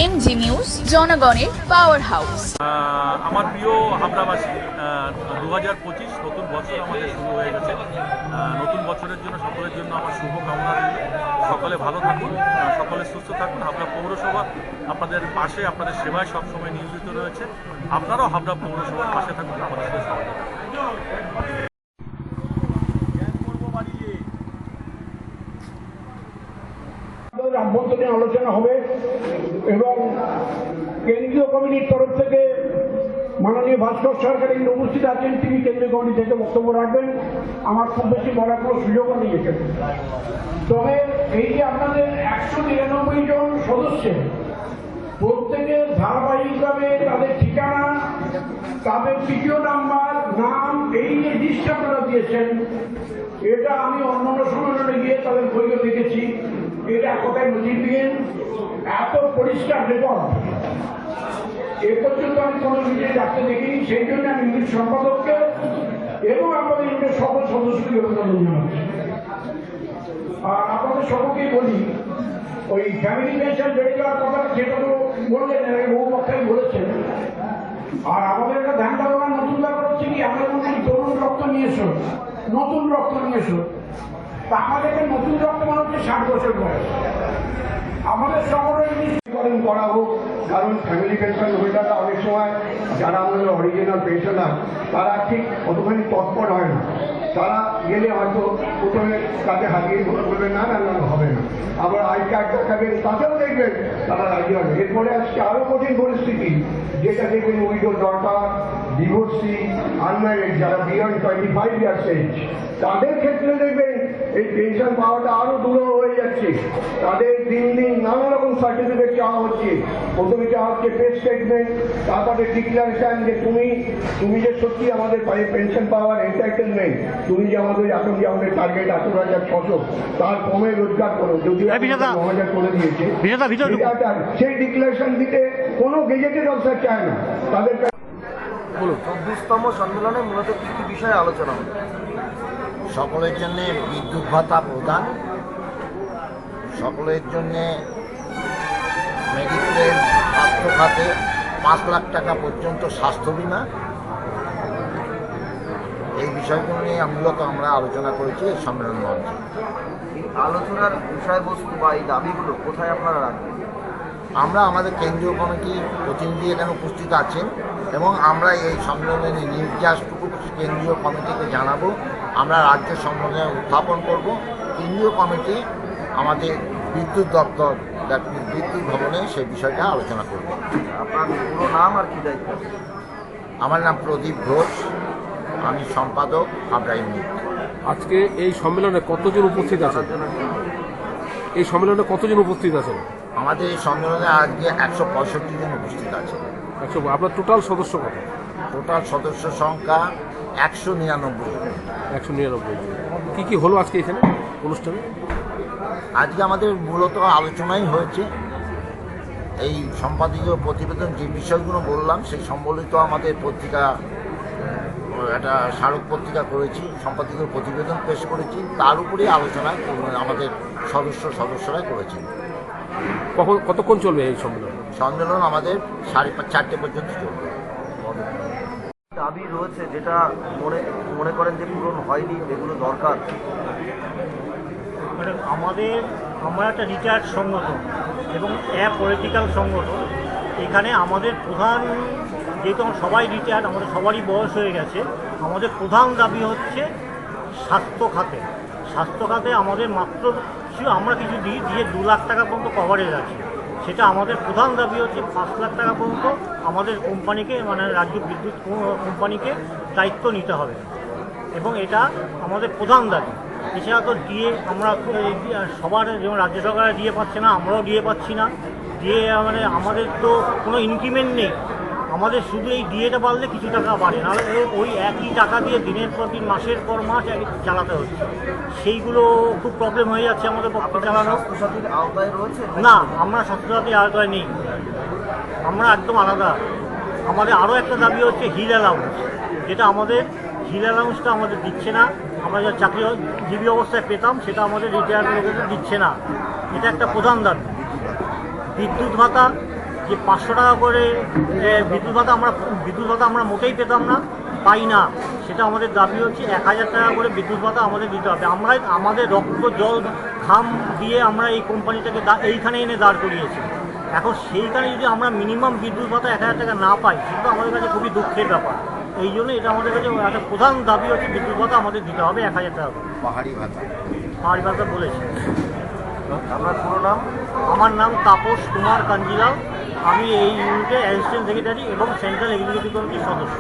MG news জনগণের power house. আমার প্রিয় হাবড়াবাসী, 2025 নতুন বছর আমাদের শুরু হয়ে গেছে। নতুন বছরের জন্য সকলের জন্য আমার শুভ কামনা রইল। সকলে ভালো থাকুন, সকলে সুস্থ থাকুন। হাবড়া পৌরসভা আপনাদের পাশে, আপনাদের সেবায় সবসময় নিয়োজিত রয়েছে। আপনারাও হাবড়া পৌরসভার পাশে থাকুন, আমাদের সাথে সহযোগিতা করুন। আভ্যন্তরীণ আলোচনা হবে এবং কেন্দ্রীয় কমিটির তরফ থেকে মাননীয় ভাস্কর সরকার এই উপস্থিত আছেন, তিনি কেন্দ্রীয় কমিটি থেকে বক্তব্য রাখবেন। আমার খুব বেশি বলার কোনো সুযোগও নেই এখানে। তবে এই যে আপনাদের 199 জন সদস্যের প্রত্যেকের ধারাবাহিকভাবে তাদের ঠিকানা, তাদের তৃতীয় নাম্বার, নাম, এই যে লিস্ট আপনারা দিয়েছেন, এটা আমি অন্যান্য সম্মেলনে গিয়ে তাদের বইও দেখেছি। এটা কোথায় নজির দিয়ে এত পরিষ্কার রেকর্ড এ পর্যন্ত আমি কোনো ইউনিট রাখতে দেখিনি। সেই জন্য আমি ইউনিট সম্পাদককে এবং আমাদের ইউনিটের সকল সদস্যকে অভিনন্দন জানাচ্ছি। আর আপনাদের সকলকেই বলি, ওই ফ্যামিলি পেনশন বেড়ে যাওয়ার কথা সেটা তো বললেন, বহু বক্তাই বলেছেন। আর আমাদের একটা ধ্যান ধারণা নতুন ব্যাপার হচ্ছে কি, আমরা বলছি তরুণ রক্ত নিয়ে এসো, নতুন রক্ত নিয়ে এসো। তা আমাদেরকে নতুন রক্ত মানে হচ্ছে 60 বছর বয়স। আমাদের সকলের নিশ্চয়করণ করা হোক, কারণ ফ্যামিলি পেনশন হোল্ডাররা অনেক সময় যারা আমাদের অরিজিনাল পেনশনার তারা ঠিক কতখানি তৎপর হয় না। তারা গেলে হয়তো প্রথমে তাকে হারিয়ে বলবে না না না হবে না, আবার আই কার্ড দেখাবেন, তাতেও দেখবেন তারা রাজি হবে। এরপরে আজকে আরও কঠিন পরিস্থিতি, যেটা দেখবেন উইডো ডটার, ডিভোর্সি, আনম্যারিড, যারা বিয়ন্ড 25 ইয়ার্স এজ, তাদের ক্ষেত্রে দেখবেন এই পেনশন পাওয়াটা আরো দূর হয়ে যাচ্ছে। তাদের দিন দিন নানা রকম সার্টিফিকেট চাওয়া হচ্ছে। প্রথমে চাওয়া হচ্ছে পে স্টেটমেন্ট, তারপরে ডিক্লারেশন যে তুমি যে সত্যি আমাদের পেনশন পাওয়ার এন্টাইটেলমেন্ট, তুমি যে আমাদের এখন যে আমাদের টার্গেট 18,600, তার কমে রোজগার করো, যদিও 9,000 করে দিয়েছে, সেই ডিক্লারেশন দিতে কোনো গেজেটেড অফিসার চায় না। তাদের 24তম সম্মেলনে মূলত কি কি বিষয়ে আলোচনা হবে? সকলের জন্য বিদ্যুৎ ভাতা প্রদান, সকলের জন্য মেডিকেল স্বাস্থ্য খাতে 5 লাখ টাকা পর্যন্ত স্বাস্থ্য বিমা, এই বিষয়গুলো নিয়ে মূলত আমরা আলোচনা করেছি এই সম্মেলন মঞ্চে। এই আলোচনার বিষয়বস্তু বা এই দাবিগুলো কোথায় আপনারা রাখবেন? আমরা আমাদের কেন্দ্রীয় কমিটির প্রতিনিধি এখানে উপস্থিত আছেন এবং আমরা এই সম্মেলনের নির্যাসটুকু কেন্দ্রীয় কমিটিকে জানাবো। আমরা রাজ্য সম্মেলনে উত্থাপন করব। কেন্দ্রীয় কমিটি আমাদের বিদ্যুৎ দপ্তর, বিদ্যুৎ ভবনে সেই বিষয়টা আলোচনা করব। আপনার পুরো নাম আর কি দায়িত্ব? আমার নাম প্রদীপ ঘোষ, আমি সম্পাদক হাবড়া ইউনিট। আজকে এই সম্মেলনে কতজন উপস্থিত আছেন? এই সম্মেলনে কতজন উপস্থিত আছেন? আমাদের এই সম্মেলনে আজকে 165 জন উপস্থিত আছে। আপনার টোটাল সদস্য কত? টোটাল সদস্য সংখ্যা 199 জন। 199 জন। কী কী হলো আজকে এখানে অনুষ্ঠানে? আজকে আমাদের মূলত আলোচনাই হয়েছে এই সম্পাদকীয় প্রতিবেদন, যে বিষয়গুলো বললাম সেই সম্বলিত আমাদের পত্রিকা, একটা স্মারক পত্রিকা করেছি, সম্পাদকীয় প্রতিবেদন পেশ করেছি, তার উপরেই আলোচনা আমাদের সদস্যরা করেছেন। কতক্ষণ চলবে এই সম্মেলন? সম্মেলন আমাদের 4:30 পর্যন্ত চলবে। দাবি রয়েছে যেটা মনে করেন যে পূরণ হয়নি, এগুলো দরকার। মানে আমরা একটা রিটায়ার্ড সংগঠন এবং পলিটিক্যাল সংগঠন। এখানে আমাদের প্রধান, যেহেতু আমরা সবাই রিটায়ার্ড, আমাদের সবারই বয়স হয়ে গেছে, আমাদের প্রধান দাবি হচ্ছে স্বাস্থ্য খাতে আমাদের মাত্র আমরা কিছু দিয়ে 2 লাখ টাকা পর্যন্ত কভারেজ আছে। সেটা আমাদের প্রধান দাবি হচ্ছে 5 লাখ টাকা পর্যন্ত আমাদের কোম্পানিকে, মানে রাজ্য বিদ্যুৎ কোম্পানিকে দায়িত্ব নিতে হবে, এবং এটা আমাদের প্রধান দাবি। এছাড়া তো দিয়ে আমরা সবার, যেমন রাজ্য সরকার দিয়ে পাচ্ছে না, আমরাও দিয়ে পাচ্ছি না। দিয়ে মানে আমাদের তো কোনো ইনক্রিমেন্ট নেই, আমাদের শুধু এই ডিএটা বাড়লে কিছু টাকা বাড়ে, নাহলে ওই একই টাকা দিয়ে দিনের পর দিন, মাসের পর মাস চালাতে হচ্ছে। সেইগুলো খুব প্রবলেম হয়ে যাচ্ছে আমাদের পক্ষে চালানো। স্বাস্থ্যসাথীর আওতায় রয়েছে না, আমরা স্বাস্থ্যসাথীর আওতায় নেই, আমরা একদম আলাদা। আমাদের আরও একটা দাবি হচ্ছে হিল অ্যালাউন্স, যেটা আমাদের হিল অ্যালাউন্সটা আমাদের দিচ্ছে না। আমরা যা চাকরিজীবী অবস্থায় পেতাম সেটা আমাদের রিটায়ার্ড লোকেদের দিচ্ছে না, এটা একটা প্রধান দাবি। বিদ্যুৎ ভাতা যে 500 টাকা করে বিদ্যুৎ ভাতা আমরা মোটেই পেতাম না, পাই না। সেটা আমাদের দাবি হচ্ছে 1000 টাকা করে বিদ্যুৎ ভাতা আমাদের দিতে হবে। আমরা আমাদের রক্ত জল ঘাম দিয়ে আমরা এই কোম্পানিটাকে এইখানে এনে দাঁড় করিয়েছি। এখন সেইখানে যদি আমরা মিনিমাম বিদ্যুৎ ভাতা 1000 টাকা না পাই, সেটা আমাদের কাছে খুবই দুঃখের ব্যাপার। এই জন্য এটা আমাদের কাছে একটা প্রধান দাবি হচ্ছে বিদ্যুৎ ভাতা আমাদের দিতে হবে 1000 টাকা করে। পাহাড়ি ভাতা বলেছে। আপনার পুরো নাম? আমার নাম তাপস কুমার কাঞ্জিলাল। আমি এই ইউনিটের অ্যাসিস্ট্যান্ট সেক্রেটারি এবং সেন্ট্রাল এক্সিকিউটিভ কমিটির সদস্য।